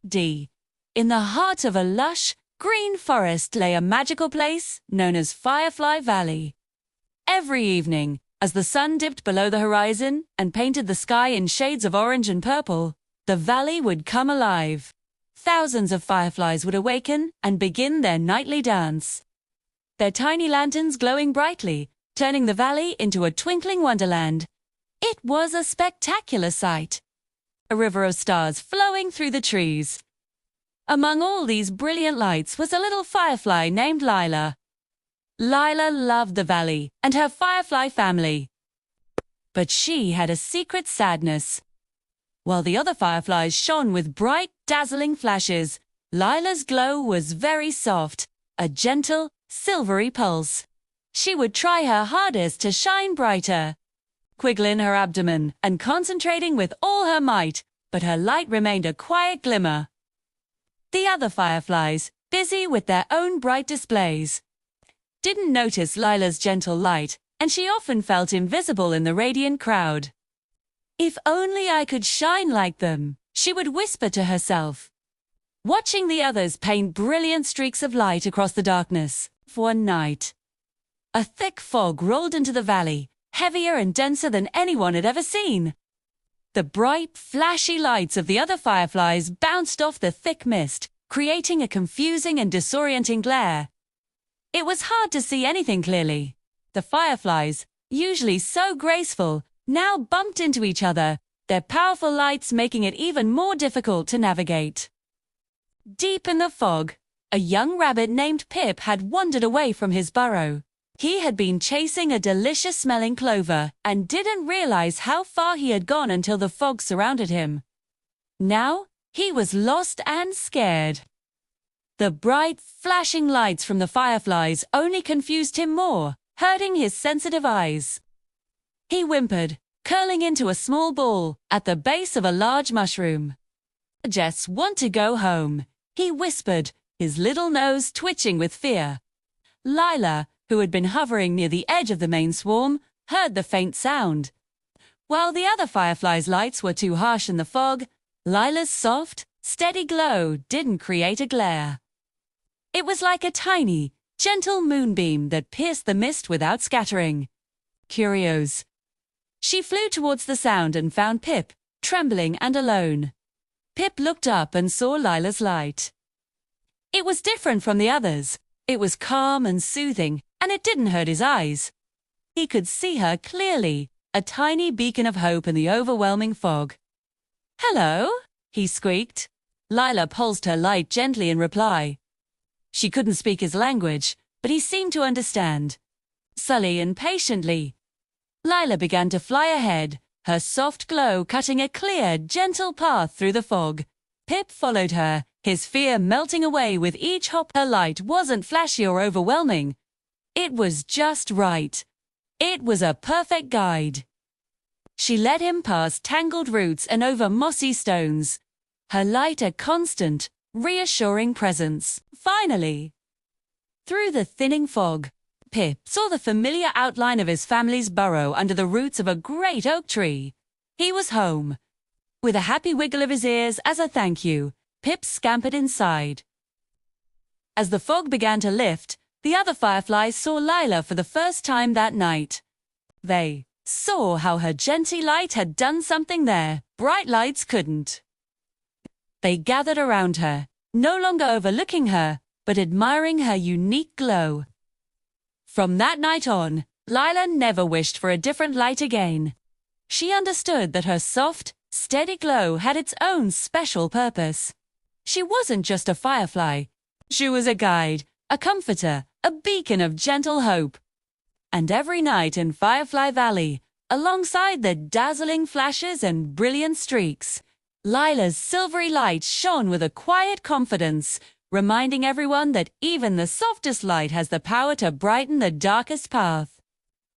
D. In the heart of a lush, green forest lay a magical place known as Firefly Valley. Every evening, as the sun dipped below the horizon and painted the sky in shades of orange and purple, the valley would come alive. Thousands of fireflies would awaken and begin their nightly dance, their tiny lanterns glowing brightly, turning the valley into a twinkling wonderland. It was a spectacular sight. A river of stars flowing through the trees. Among all these brilliant lights was a little firefly named Lila. Lila loved the valley and her firefly family. But she had a secret sadness. While the other fireflies shone with bright, dazzling flashes, Lila's glow was very soft, a gentle, silvery pulse. She would try her hardest to shine brighter, quiggling her abdomen and concentrating with all her might, but her light remained a quiet glimmer. The other fireflies, busy with their own bright displays, didn't notice Lila's gentle light, and she often felt invisible in the radiant crowd. If only I could shine like them, she would whisper to herself, watching the others paint brilliant streaks of light across the darkness. One night, a thick fog rolled into the valley, heavier and denser than anyone had ever seen. The bright, flashy lights of the other fireflies bounced off the thick mist, creating a confusing and disorienting glare. It was hard to see anything clearly. The fireflies, usually so graceful, now bumped into each other, their powerful lights making it even more difficult to navigate. Deep in the fog, a young rabbit named Pip had wandered away from his burrow. He had been chasing a delicious-smelling clover and didn't realize how far he had gone until the fog surrounded him. Now, he was lost and scared. The bright, flashing lights from the fireflies only confused him more, hurting his sensitive eyes. He whimpered, curling into a small ball at the base of a large mushroom. "I just want to go home," he whispered, his little nose twitching with fear. Lila, who had been hovering near the edge of the main swarm, heard the faint sound. While the other fireflies' lights were too harsh in the fog, Lila's soft, steady glow didn't create a glare. It was like a tiny, gentle moonbeam that pierced the mist without scattering. Curious, she flew towards the sound and found Pip, trembling and alone. Pip looked up and saw Lila's light. It was different from the others. It was calm and soothing, and it didn't hurt his eyes. He could see her clearly, a tiny beacon of hope in the overwhelming fog. "Hello," he squeaked. Lila pulsed her light gently in reply. She couldn't speak his language, but he seemed to understand. Slowly and patiently, Lila began to fly ahead, her soft glow cutting a clear, gentle path through the fog. Pip followed her, his fear melting away with each hop. Her light wasn't flashy or overwhelming. It was just right. It was a perfect guide. She led him past tangled roots and over mossy stones, her light a constant, reassuring presence. Finally, through the thinning fog, Pip saw the familiar outline of his family's burrow under the roots of a great oak tree. He was home. With a happy wiggle of his ears as a thank you, Pip scampered inside. As the fog began to lift, the other fireflies saw Lila for the first time that night. They saw how her gentle light had done something their bright lights couldn't. They gathered around her, no longer overlooking her, but admiring her unique glow. From that night on, Lila never wished for a different light again. She understood that her soft, steady glow had its own special purpose. She wasn't just a firefly. She was a guide, a comforter, a beacon of gentle hope. And every night in Firefly Valley, alongside the dazzling flashes and brilliant streaks, Lila's silvery light shone with a quiet confidence, reminding everyone that even the softest light has the power to brighten the darkest path.